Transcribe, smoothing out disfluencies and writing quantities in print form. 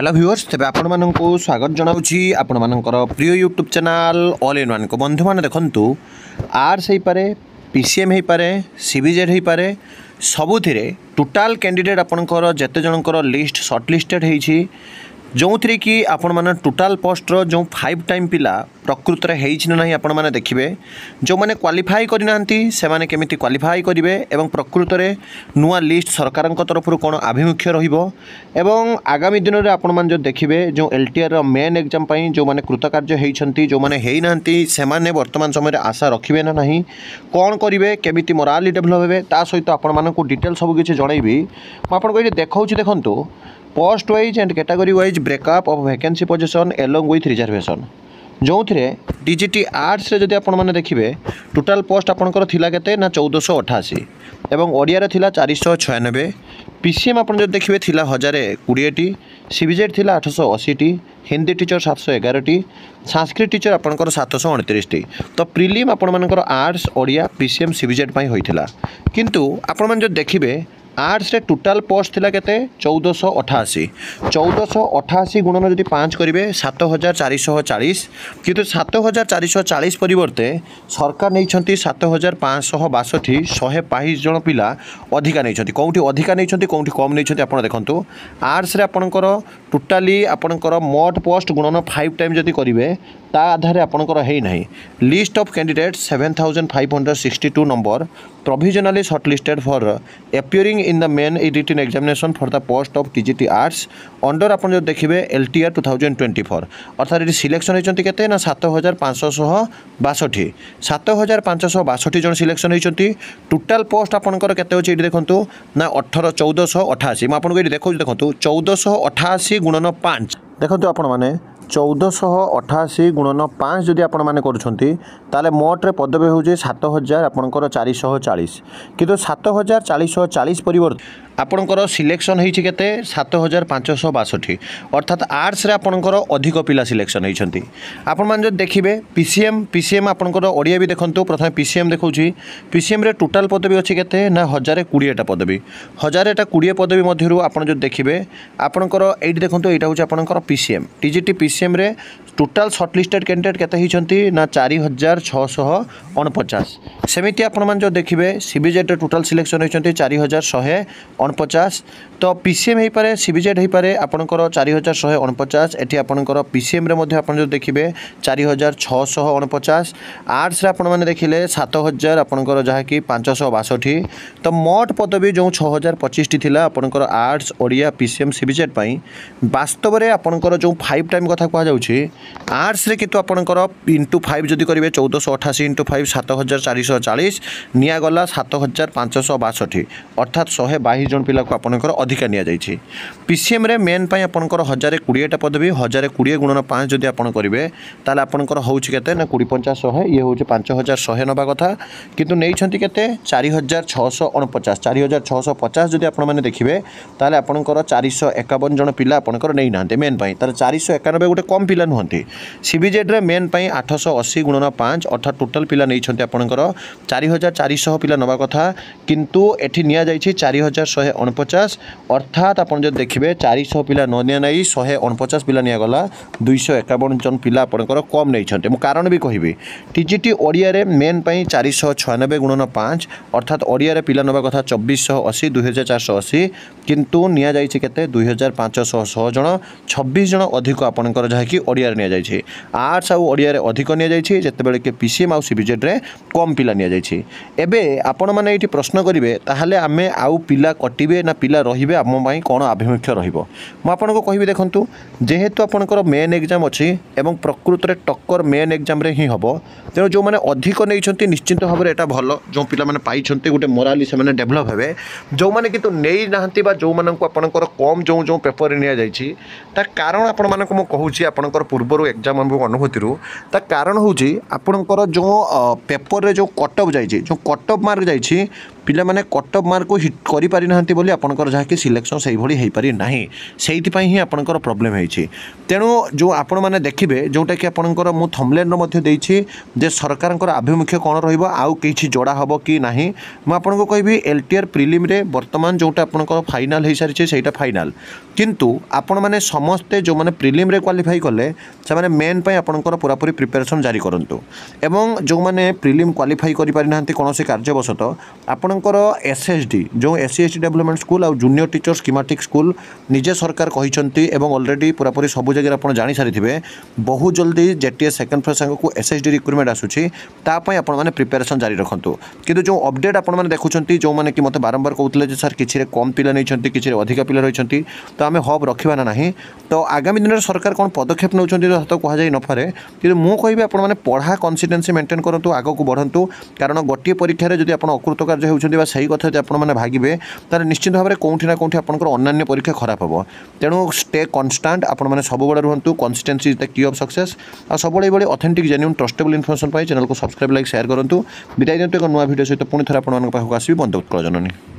Hello viewers तेज आपण मानक स्वागत जनाऊँगी आपण मानकर प्रिय YouTube channel all in one को बंधु मैंने देखूँ आर्ट्स हो पारे पीसीएम हो पारे सीबीजेड हो पारे सबुथिरे टोटाल कैंडिडेट आपणकर जेते जनकर लिस्ट सर्टलिस्टेड होती जो थी कि आपण मैंने टोटाल पोस्टर जो 5 टाइम पिला प्रकृत में ना आपण मैंने देखिए जो मैंने क्वालिफाई करना से मैंने केमिति क्वालिफाई करेंगे एवं प्रकृत में नुआ लिस्ट सरकार तरफ कौन आभिमुख्य रही आगामी दिन में आपण मैंने जो देखिए जो एलटीआर मेन एग्जाम जो मैंने कृतकार्य होती जो मैंने से मैंने वर्तमान समय आशा रखिए ना नहीं कौन करेंगे केमिति मोराली डेभलप हे ता सहित आपण मानक डिटेल सबकि जनइबी मुझे देखा देखूँ post wise and category wise breakup of vacancy position along with reservation जो थे डीजीटी आर्ट्स जदि आपण मैंने देखिए टोटाल पोस्ट आपंकर थिला केते ना 1488 एवं ओडिया थिला 496 पीसीएम आप देखिए थिला 1020टी सीबीजेड थिला 880टी हिंदी टीचर 711टी संस्कृत टीचर आपंकर 729टी तो प्रिलिम आपण मानकर आर्ट्स ओडिया पीसीएम सीबीजेड होता किंतु आपण मैंने जो देखिए आर्ट्स रे टोटाल पोस्ट थिला केते 1488 गुणन जदि 5 करेंगे 7440 किंतु 7440 परिवर्ते सरकार नहीं 7562 122 जन पिला अधिका नहीं कौटी अधिका नहीं कौटी कम नहीं आप देखो आर्ट्स रे आपणकर टोटाली आपणकर मोट पोस्ट गुणन 5 टाइम जदि करेंगे ता आधार आपणकर है नहीं list of candidate 7562 number provisionally shortlisted for appearing in the main written examination for the post of TGT Arts under आप जो देखिए LTR 2024 अर्थात ये सिलेक्शन होती केते ना 7562 7562 जन सिलेक्शन होती टोटाल पोस्ट आपंकर केते होची ये देखंतु ना 1488 मैं आपको ये देखो देखंतु 1488 गुणन 5 देखंतु आपण माने 1488 गुणन 5 जदि आपण माने करूछंती ताले मोट्रे पदवी हूँ 7440 किंतु 7440 परिवर्ते आपणकर सिलेक्शन होती केते 7562 अर्थात आर्ट्स रे आपणकर अधिक पिला सिलेक्शन होती आपण मान जब देखिए पीसीएम आपणकर ओडिया भी देखंतु प्रथम पीसीएम देखौछि पीसीएम रे टोटाल पदवी अछि केते ना 1020टा पदवी 1020 पदवी मध्यरु आपण जो देखिए आपणकर एठी देखंतु एटा होछि आपणकर पीसीएम टीजीटी पीसीएम रे टोटाल शॉर्टलिस्टेड कैंडिडेट केते हिचंती ना 4649 सेमिति आपण मान जो देखिए सीबीजेड रे टोटाल सिलेक्शन होइचंती 4149 तो पीसीएम हो पारे सीबीजेड हो पारे आपणकर 4149 एठी आपणकर पीसीएम रे मध्ये आपण जो देखिए 4649 आर्ट्स रे आपण माने देखिले 7000 आपणकर जहा कि 562 तो मोट पदवी जो 6025 थिला आपणकर आर्ट्स ओडिया पीसीएम सीबीजेड पई वास्तव रे आपणकर जो 5 टाइम कथा कहा जाउछि आर्ट्स रे किंतु आपणकर इंटू 5 जदि करिवे 1488 इंटू 5 7440 निया गला 7562 अर्थात 122 जन पिला को आपणकर अधिका निया जाइछि पीसीएम रे मेन पई आपणकर 1020टा पदवी 1020 गुणन 5 जदि आपण करिवे ताले आपणकर होउछि केते ना 20500 ये होउछि 5100 नबा कथा किंतु नै छंती केते 4649 4650 जदि आपण माने देखिबे ताले आपणकर 451 जन पिला आपणकर नै नांते मेन पई ताले 491 गोटे कम पिला नुहंती सीबीजेड रे मेन पई 880 गुणन 5 अर्थात टोटल पिला नै छंती आपणकर 4400 पिला नबा कथा किंतु एठी निया जाइछि 4149 अर्थात आपन जो देखिए 400 पिला न निया नहीं 149 पिला निया गला 251 जन पिला आपनकर कम नहीं छंते मु कारण भी कहबी टीजीटी ओडिया रे मेन पई 496 गुणन 5 अर्थात ओडिया रे पिला नबा कथा 2480 2480 किंतु निया जाइछि केते 2516 जन 26 जन अधिक आपनकर जहा कि ओडिया रे निया जाइछि आर्ट्स आ ओडिया रे अधिक निया जाइछि जेते बेले के पीसीएम आ सीबीजेड रे कम पिला निया जाइछि एबे आपण माने एठी प्रश्न करिवे ताहाले आमे आउ पिला कटिबे ना पिला रहिबे आम पाई कौन आभिमुख्य रहिबो मु आपनको कहबी देखंतु जेहेतु आपनकर मेन एग्जाम अछि एवं प्रकृत रे टक्कर मेन एग्जाम रे ही हबो तेणु जो माने अधिक नै छंती निश्चित भाव एटा भलो जो पिला माने पाई छंती गुटे मोराली से माने डेभलप हेबे जो माने किंतु नै नाहंती बा जो मानन को आपनकर कम जो जो पेपर निया जाइछि ता कारण आपण मानक मु कहूछि आपनकर पूर्वरु एग्जाम अनुभूति रु ता कारण होउछि आपनकर जो पेपर रे जो कट ऑफ जाइछि जो कट ऑफ मार्क जाइछि ପିଲାମାନେ କଟ୍ ଅଫ୍ ମାର୍କକୁ ହିଟ୍ କରିପାରିନାହାନ୍ତି ବୋଲି ଆପଣଙ୍କର ଯାହାକି ସିଲେକ୍ସନ୍ ସେଇଭଳି ହୋଇପାରି ନାହିଁ ସେଇଥିପାଇଁ ହିଁ ଆପଣଙ୍କର ପ୍ରୋବ୍ଲେମ୍ ହେଇଛି। ତେଣୁ ଯେଉଁ ଆପଣମାନେ ଦେଖିବେ ଯେଉଁଟାକି ଆପଣଙ୍କର ମୁଁ ଥମ୍ବନେଲ୍ରେ ମଧ୍ୟ ଦେଇଛି ଯେ ସରକାରଙ୍କର ଆଭିମୁଖ୍ୟ କ'ଣ ରହିବ ଆଉ କିଛି ଯୋଡ଼ା ହେବ କି ନାହିଁ। ମୁଁ ଆପଣଙ୍କୁ କହିବି LTR ପ୍ରିଲିମ୍ରେ ବର୍ତ୍ତମାନ ଯେଉଁଟା ଆପଣଙ୍କର ଫାଇନାଲ୍ ହୋଇସାରିଛି ସେଇଟା ଫାଇନାଲ୍, କିନ୍ତୁ ଆପଣମାନେ ସମସ୍ତେ ଯେଉଁମାନେ ପ୍ରିଲିମ୍ରେ କ୍ୱାଲିଫାଇ କଲେ ସେମାନେ ମେନ୍ ପାଇଁ ଆପଣଙ୍କର ପୁରାପୁରି ପ୍ରିପାରେସନ୍ ଜାରି କରନ୍ତୁ ଏବଂ ଯେଉଁମାନେ ପ୍ରିଲିମ୍ କ୍ୱାଲିଫାଇ କରିପାରିନାହାନ୍ତି କୌଣସି କାର୍ଯ୍ୟବଶତଃ ଆପଣଙ୍କର SSD ଯେଉଁ SC/ST ଡେଭଲପମେଣ୍ଟ ସ୍କୁଲ୍ ଆଉ ଜୁନିୟର ଟିଚର୍ ସ୍କିମାଟିକ୍ ସ୍କୁଲ୍ ନିଜେ ସରକାର କହିଛନ୍ତି ଏବଂ ଅଲରେଡ଼ି ପୁରାପୁରି ସବୁ ଜାଗାରେ ଆପଣ ଜାଣିସାରିଥିବେ ବହୁ ଜଲ୍ଦି JTS ସେକେଣ୍ଡ ଫେଜ୍ ସାଙ୍ଗକୁ SSD ରିକ୍ରୁଟମେଣ୍ଟ ଆସୁଛି, ତା ପାଇଁ ଆପଣମାନେ ପ୍ରିପାରେସନ୍ ଜାରି ରଖନ୍ତୁ। କିନ୍ତୁ ଯେଉଁ ଅପଡେଟ୍ ଆପଣମାନେ ଦେଖୁଛନ୍ତି ଯେଉଁମାନେ କି ମୋତେ ବାରମ୍ବାର କହୁଥିଲେ ଯେ ସାର୍ କିଛିରେ କମ୍ ପିଲା ନେଇଛନ୍ତି କିଛିରେ ଅଧିକା ପିଲା ରହିଛନ୍ତି, ତ ଆମେ ହବ୍ ରଖିବା ନା ନାହିଁ। ତ ଆଗାମୀ ଦିନରେ ସରକାର କ'ଣ ପଦକ୍ଷେପ ନେଉଛନ୍ତି ତ କୁହାଯାଇ ନପାରେ, କିନ୍ତୁ ମୁଁ କହିବି ଆପଣମାନେ ପଢ଼ା କନସିଷ୍ଟେନ୍ସି ମେଣ୍ଟେନ୍ କରନ୍ତୁ, ଆଗକୁ ବଢ଼ନ୍ତୁ। କାରଣ ଗୋଟିଏ ପରୀକ୍ଷାରେ ଯଦି ଆପଣ ଅକୃତକାର୍ଯ୍ୟ ହେଉଛନ୍ତି ବା ସେହି କଥା ଯଦି ଆପଣମାନେ ଭାଗିବେ ତାହେଲେ ନିଶ୍ଚିତ ଭାବରେ କେଉଁଠି ନା କେଉଁଠି ଆପଣଙ୍କର ଅନ୍ୟାନ୍ୟ ପରୀକ୍ଷା ଖରାପ ହେବ। ତେଣୁ ଷ୍ଟେ କନଷ୍ଟାଣ୍ଟ, ଆପଣମାନେ ସବୁବେଳେ ରୁହନ୍ତୁ। କନସିଷ୍ଟେନ୍ସି ଇଜ୍ ଦ କି ଅଫ୍ ସକ୍ସେସ୍। ଆଉ ସବୁବେଳେ ଏଇଭଳି ଅଥେଣ୍ଟିକ୍ ଜେନ୍ୟୁନ୍ ଟ୍ରଷ୍ଟେବଲ୍ ଇନଫର୍ମେସନ୍ ପାଇଁ ଚ୍ୟାନେଲକୁ ସବସ୍କ୍ରାଇବ୍ ଲାଇକ୍ ସେୟାର କରନ୍ତୁ। ବିଦାୟ ଦିଅନ୍ତୁ ଏକ ନୂଆ ଭିଡ଼ିଓ ସହିତ ପୁଣି ଥରେ ଆପଣମାନଙ୍କ ପାଖକୁ ଆସିବି। ବନ୍ଧୁ ଉତ୍କଳ ଜନନୀ।